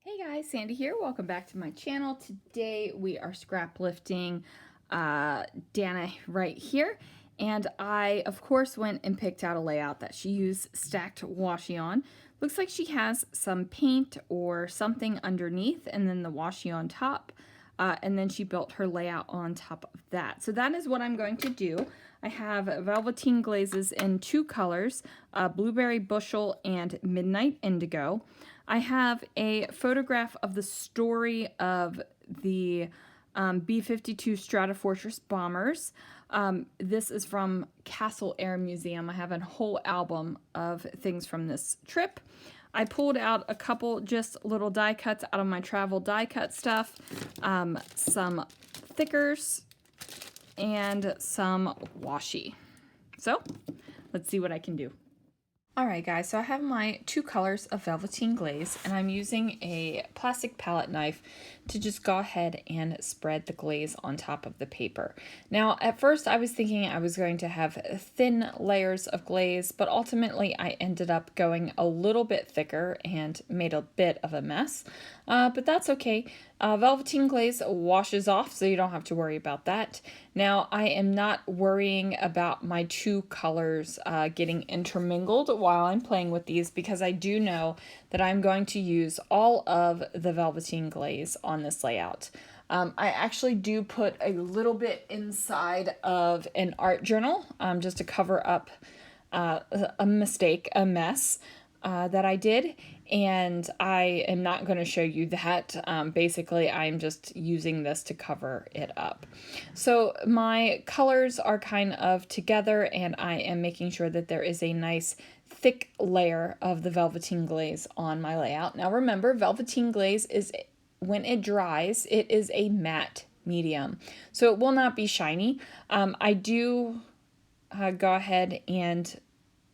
Hey guys, Sandy here. Welcome back to my channel. Today we are scrap lifting Dana right here. And I, of course, went and picked out a layout that she used stacked washi on. Looks like she has some paint or something underneath and then the washi on top. And then she built her layout on top of that. So that is what I'm going to do. I have velveteen glazes in two colors, blueberry bushel and midnight indigo. I have a photograph of the story of the B-52 Stratofortress bombers. This is from Castle Air Museum. I have a whole album of things from this trip. I pulled out a couple just little die cuts out of my travel die cut stuff, some thickers, and some washi. So let's see what I can do. Alright guys, so I have my two colors of velveteen glaze and I'm using a plastic palette knife to just go ahead and spread the glaze on top of the paper. Now at first I was thinking I was going to have thin layers of glaze, but ultimately I ended up going a little bit thicker and made a bit of a mess. But that's okay. Velveteen glaze washes off, so you don't have to worry about that. Now, I am not worrying about my two colors getting intermingled while I'm playing with these because I do know that I'm going to use all of the velveteen glaze on this layout. I actually do put a little bit inside of an art journal just to cover up a mistake, a mess that I did, and I am not going to show you that. Basically, I'm just using this to cover it up. So my colors are kind of together, and I am making sure that there is a nice thick layer of the velveteen glaze on my layout. Now remember, velveteen glaze is, when it dries, it is a matte medium, so it will not be shiny. I do go ahead and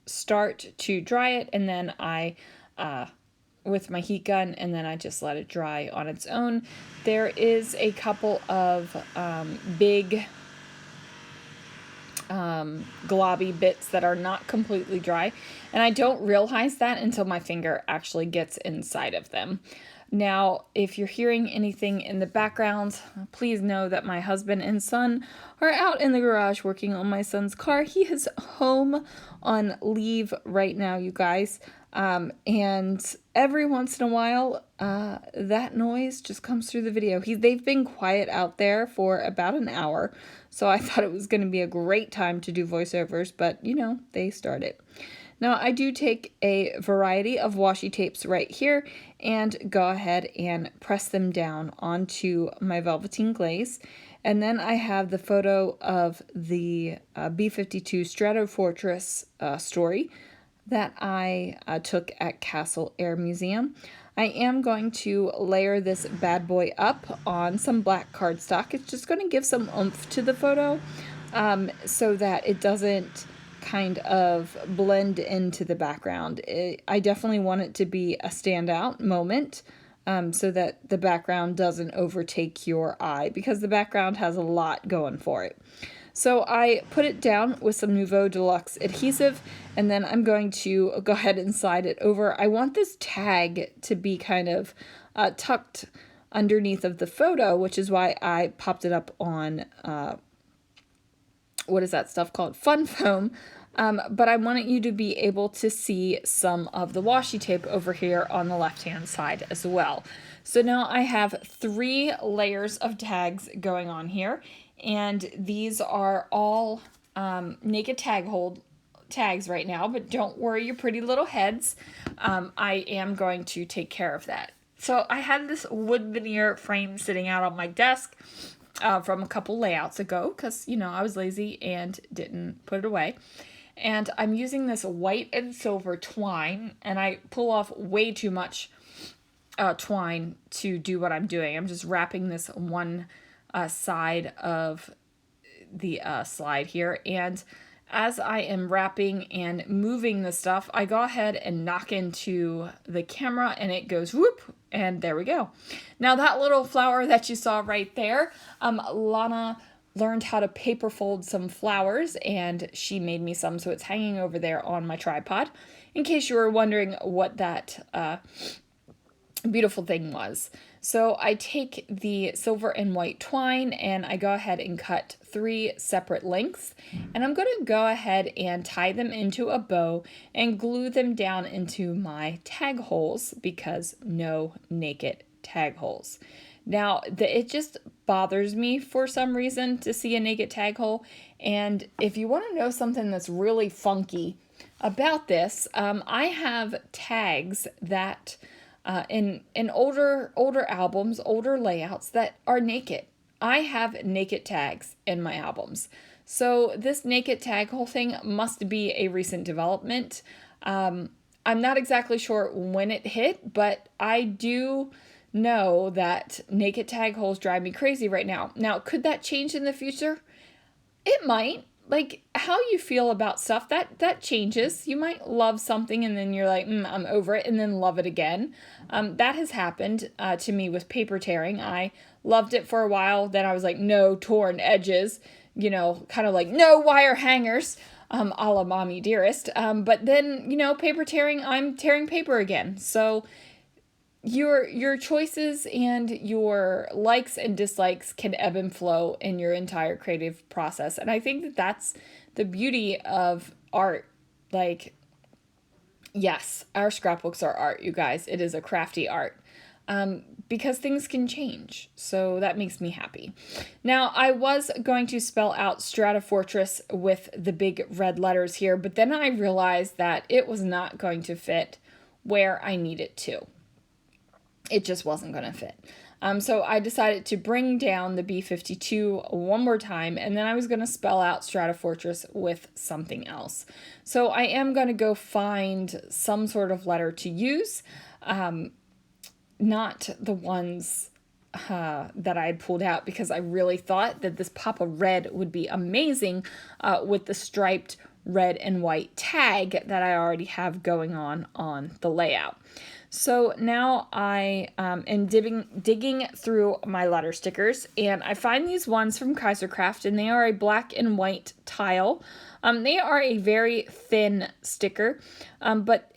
start to dry it, and then I with my heat gun, and then I just let it dry on its own. There is a couple of big globby bits that are not completely dry, and I don't realize that until my finger actually gets inside of them. Now, if you're hearing anything in the background, please know that my husband and son are out in the garage working on my son's car. He is home on leave right now, you guys. And every once in a while, that noise just comes through the video. They've been quiet out there for about an hour, so I thought it was going to be a great time to do voiceovers, but, you know, they started. Now, I do take a variety of washi tapes right here and go ahead and press them down onto my velveteen glaze. And then I have the photo of the B-52 Stratofortress story that I took at Castle Air Museum. I am going to layer this bad boy up on some black cardstock. It's just going to give some oomph to the photo so that it doesn't kind of blend into the background. I definitely want it to be a standout moment so that the background doesn't overtake your eye, because the background has a lot going for it. So I put it down with some Nouveau Deluxe adhesive, and then I'm going to go ahead and slide it over. I want this tag to be kind of tucked underneath of the photo, which is why I popped it up on, what is that stuff called? Fun foam. But I wanted you to be able to see some of the washi tape over here on the left-hand side as well. So now I have 3 layers of tags going on here, and these are all naked tag hold tags right now, but don't worry your pretty little heads. I am going to take care of that. So I had this wood veneer frame sitting out on my desk from a couple layouts ago because, you know, I was lazy and didn't put it away. And I'm using this white and silver twine, and I pull off way too much twine to do what I'm doing. I'm just wrapping this one side of the slide here, and as I am wrapping and moving the stuff, I go ahead and knock into the camera, and it goes whoop, and there we go. Now that little flower that you saw right there, Lana learned how to paper fold some flowers, and she made me some, so it's hanging over there on my tripod. In case you were wondering what that beautiful thing was. So I take the silver and white twine and I go ahead and cut 3 separate lengths, and I'm going to go ahead and tie them into a bow and glue them down into my tag holes, because no naked tag holes. Now, it just bothers me for some reason to see a naked tag hole, and if you want to know something that's really funky about this, I have tags that in older albums, older layouts that are naked. I have naked tags in my albums. So this naked tag hole thing must be a recent development. I'm not exactly sure when it hit, but I do know that naked tag holes drive me crazy right now. Now, could that change in the future? It might. Like, how you feel about stuff, that changes. You might love something and then you're like, I'm over it, and then love it again. That has happened to me with paper tearing. I loved it for a while, then I was like, no torn edges, kind of like no wire hangers, a la Mommy Dearest. But then, paper tearing, I'm tearing paper again. So your choices and your likes and dislikes can ebb and flow in your entire creative process. And I think that that's the beauty of art. Like, yes, our scrapbooks are art, you guys. It is a crafty art. Because things can change. So that makes me happy. Now, I was going to spell out Stratofortress with the big red letters here, but then I realized that it was not going to fit where I need it to. It just wasn't going to fit. So I decided to bring down the B-52 one more time, and then I was going to spell out Stratofortress with something else. So I am going to go find some sort of letter to use, not the ones that I had pulled out, because I really thought that this pop of red would be amazing with the striped red and white tag that I already have going on the layout. So now I am digging through my letter stickers, and I find these ones from Kaisercraft, and they are a black and white tile. They are a very thin sticker, but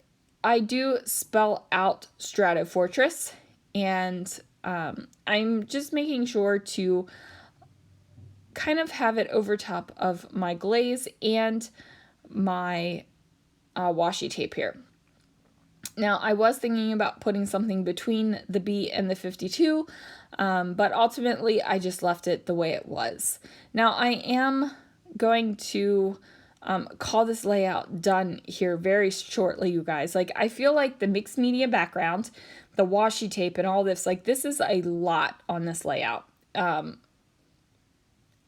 I do spell out Stratofortress, and I'm just making sure to kind of have it over top of my glaze and my washi tape here. Now, I was thinking about putting something between the B and the 52, but ultimately I just left it the way it was. Now, I am going to call this layout done here very shortly, you guys. Like, I feel like the mixed media background, the washi tape, and all this, like, this is a lot on this layout. And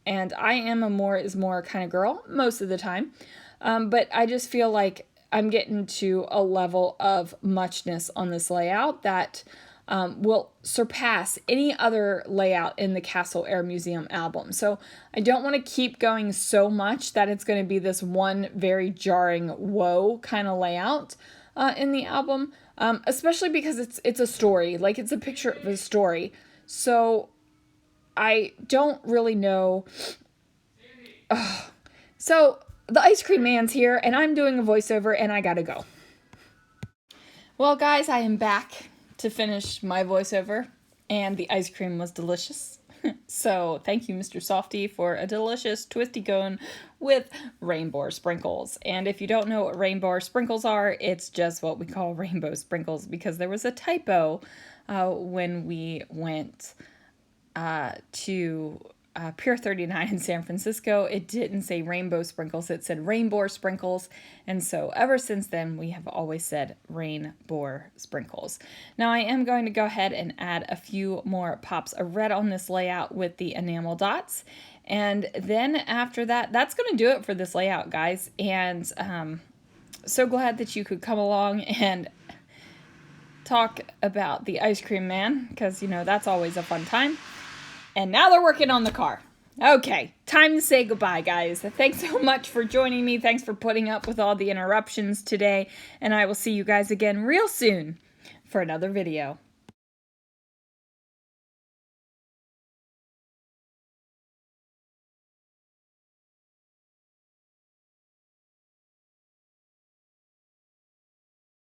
I am a more is more kind of girl most of the time. But I just feel like I'm getting to a level of muchness on this layout that will surpass any other layout in the Castle Air Museum album. So I don't want to keep going so much that it's going to be this one very jarring whoa kind of layout in the album, especially because it's a story, like it's a picture of a story. So I don't really know. So the ice cream man's here, and I'm doing a voiceover, and I gotta go. Well, guys, I am back to finish my voiceover, and the ice cream was delicious. So thank you, Mr. Softy, for a delicious twisty cone with rainbow sprinkles. And if you don't know what rainbow sprinkles are, it's just what we call rainbow sprinkles, because there was a typo when we went to Pier 39 in San Francisco. It didn't say rainbow sprinkles, it said rainbow sprinkles, and so ever since then we have always said rainbow sprinkles. Now I am going to go ahead and add a few more pops of red on this layout with the enamel dots, and then after that, that's going to do it for this layout, guys. And so glad that you could come along and talk about the ice cream man, because that's always a fun time. And now they're working on the car. Okay, time to say goodbye, guys. Thanks so much for joining me. Thanks for putting up with all the interruptions today. And I will see you guys again real soon for another video.